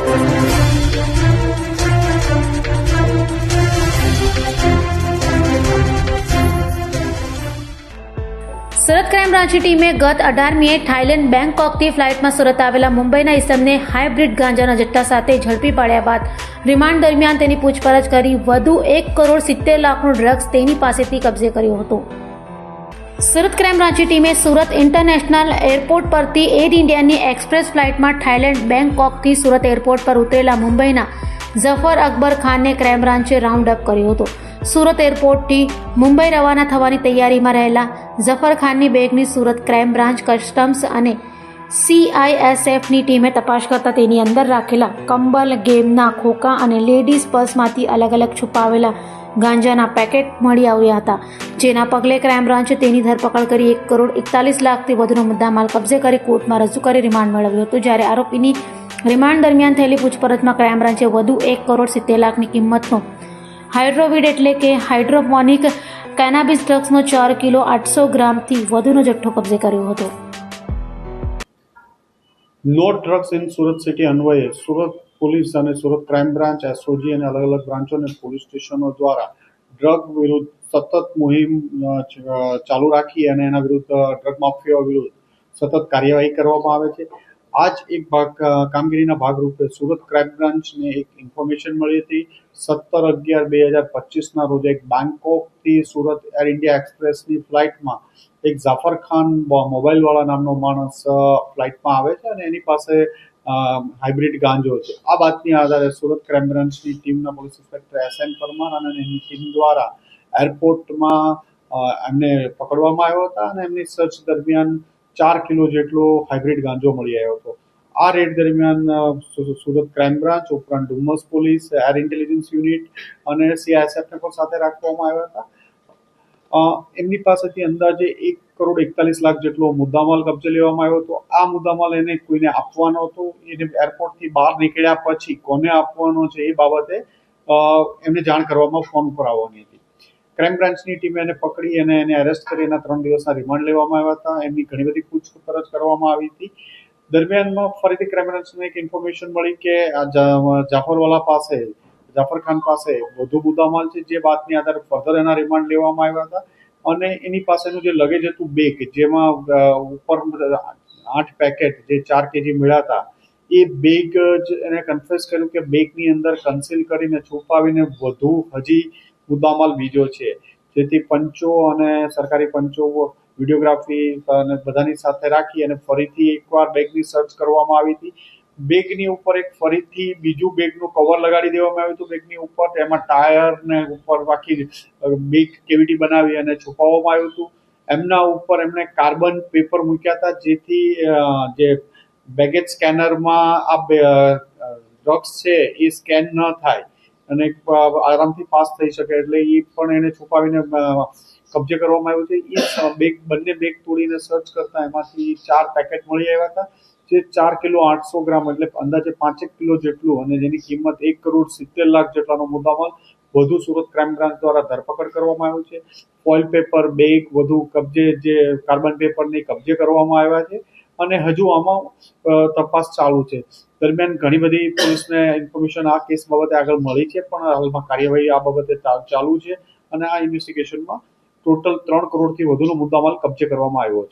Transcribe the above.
Surat crime બ્રાન્ચની ટીમે ગત 18મીએ થાઇલેન્ડ બેંકોકથી ફ્લાઇટમાં સુરત આવેલા મુંબઈના ઇસમને હાઇબ્રિડ ગાંજાના જથ્થા સાથે ઝડપી પાડ્યા બાદ રિમાન્ડ દરમિયાન તેની પૂછપરછ કરી વધુ 1,70,00,000નું ડ્રગ્સ તેની પાસેથી કબજે કર્યું હતું. સુરત ક્રાઇમ બ્રાન્ચની ટીમે સુરત ઇન્ટરનેશનલ એરપોર્ટ પરથી એર ઇન્ડિયાની એક્સપ્રેસ ફ્લાઇટમાં થાઇલેન્ડ બેંકોકથી સુરત એરપોર્ટ પર ઉતરેલા મુંબઈના ઝફર અકબર ખાનને ક્રાઇમ બ્રાન્ચે રાઉન્ડ અપ કર્યો હતો. સુરત એરપોર્ટથી મુંબઈ રવાના થવાની તૈયારીમાં રહેલા ઝફર ખાનની બેગની સુરત ક્રાઇમ બ્રાન્ચ, કસ્ટમ્સ અને CISFની ટીમે તપાસ કરતા તેની અંદર રાખેલા કંબલ, ગેમના ખોખા અને લેડીઝ પર્સમાંથી અલગ અલગ છુપાવેલા ગાંજાના પેકેટ મળી આવ્યા હતા. જેના પગલે ક્રાઇમ બ્રાન્ચે તેની ધરપકડ કરી 1,41,00,000થી વધુનો મુદ્દામાલ કબજે કરી કોર્ટમાં રજૂ કરી રિમાન્ડ મેળવ્યો હતો. જ્યારે આરોપીની રિમાન્ડ દરમિયાન થયેલી પૂછપરછમાં ક્રાઇમ બ્રાન્ચે વધુ 1,70,00,000ની કિંમતનો હાઇડ્રોવીડ એટલે કે હાઇડ્રોપોનિક કેનાબિસ ડ્રગ્સનો 4 કિલો 800 ગ્રામથી વધુનો જથ્થો કબજે કર્યો હતો. No drugs in Surat city અન્વયે સુરત પોલીસ અને સુરત ક્રાઇમ બ્રાન્ચ, SOG અને અલગ અલગ બ્રાન્ચો અને પોલીસ સ્ટેશનો દ્વારા ડ્રગ વિરુદ્ધ સતત મુહિમ ચાલુ રાખી અને એના વિરુદ્ધ ડ્રગ માફિયાઓ વિરુદ્ધ સતત કાર્યવાહી કરવામાં આવે છે. આ જ એક કામગીરીના ભાગરૂપે સુરત ક્રાઇમ બ્રાન્ચને એક ઇન્ફોર્મેશન મળી હતી. 17/11/2025ના રોજ એક બેંકોકથી સુરત એર ઇન્ડિયા એક્સપ્રેસની ફ્લાઇટમાં એક ઝાફર ખાન મોબાઈલવાળા નામનો માણસ ફ્લાઇટમાં આવે છે અને એની પાસે હાઇબ્રિડ ગાંજો છે. આ બાતમી આધારે સુરત ક્રાઇમ બ્રાન્ચની ટીમના પોલીસ ઇન્સ્પેક્ટર SN પરમાર અને એની ટીમ દ્વારા એરપોર્ટમાં એમને પકડવામાં આવ્યા હતા અને એમની સર્ચ દરમિયાન 4 કિલો જેટલો હાઇબ્રિડ ગાંજો મળી આવ્યો હતો. આ રેડ દરમિયાન સુરત ક્રાઇમ બ્રાન્ચ ઉપરાંત Dumas police, air intelligence unit અને CISFને પણ સાથે રાખવામાં આવ્યા હતા. એમની પાસેથી અંદાજે 1,41,00,000 જેટલો મુદ્દામાલ કબજે લેવામાં આવ્યો હતો. આ મુદ્દામાલ એને કોઈને આપવાનો હતો. એને એરપોર્ટથી બહાર નીકળ્યા પછી કોને આપવાનો છે એ બાબતે એમને જાણ કરવામાં ફોન પર આવવાની હતી. ક્રાઇમ બ્રાન્ચની ટીમે એને પકડી અને એને એરેસ્ટ કરી એના 3 દિવસના રિમાન્ડ લેવામાં આવ્યા હતા. એમની ઘણી બધી પૂછપરછ કરવામાં આવી હતી. દરમિયાનમાં ફરીથી ક્રાઇમ બ્રાન્ચને એક ઇન્ફોર્મેશન મળી કે જાફર ખાન પાસે વધુ મુદ્દામાલ છે. જે વાતની આધારે ફર્ધર એના રિમાન્ડ લેવામાં આવ્યા હતા અને એની પાસેનું જે લગેજ હતું બેગ, જેમાં ઉપર 8 પેકેટ જે 4 kg મળ્યા હતા, એ બેગ જ એને કન્ફેસ કર્યું કે બેગની અંદર કન્સીલ કરીને છુપાવીને વધુ હજી મુદ્દામાલ બીજો છે. જેથી પંચો અને સરકારી પંચો વિડીયોગ્રાફી અને બધાની સાથે રાખી અને ફરીથી એકવાર બેગની સર્ચ કરવામાં આવી હતી. બેગની ઉપર એક ફરીથી બીજું બેગનું કવર લગાડી દેવામાં આવ્યું હતું. બેગની ઉપર એમાં ટાયર ને ઉપર આખી બેગ કેવિટી બનાવી અને છુપાવવામાં આવ્યું હતું. એમના ઉપર એમણે કાર્બન પેપર મૂક્યા હતા જેથી જે બેગેજ સ્કેનરમાં આ ડ્રગ્સ છે એ સ્કેન ન થાય અને આરામથી પાસ થઈ શકે, એટલે એ પણ એને છુપાવીને કબજે કરવામાં આવ્યું છે. એ બંને બેગ તોડીને સર્ચ કરતા એમાંથી 4 પેકેટ મળી આવ્યા હતા જે 4 કિલો 800 ગ્રામ એટલે અંદાજે 5 કિલો જેટલું અને જેની કિંમત 1,70,00,000 જેટલાનો મુદ્દામાલ વધુ સુરત ક્રાઇમ બ્રાન્ચ દ્વારા ધરપકડ કરવામાં આવ્યું છે. ફોઇલ પેપર, બેગ વધુ કબજે, જે કાર્બન પેપરની કબજે કરવામાં આવ્યા છે અને હજુ આમાં તપાસ ચાલુ છે. દરમિયાન ઘણી બધી પોલીસને ઇન્ફોર્મેશન આ કેસ બાબતે આગળ મળી છે, પણ હાલમાં કાર્યવાહી આ બાબતે ચાલુ છે અને આ ઇન્વેસ્ટિગેશનમાં ટોટલ 3 કરોડથી વધુનો મુદ્દામાલ કબજે કરવામાં આવ્યો છે.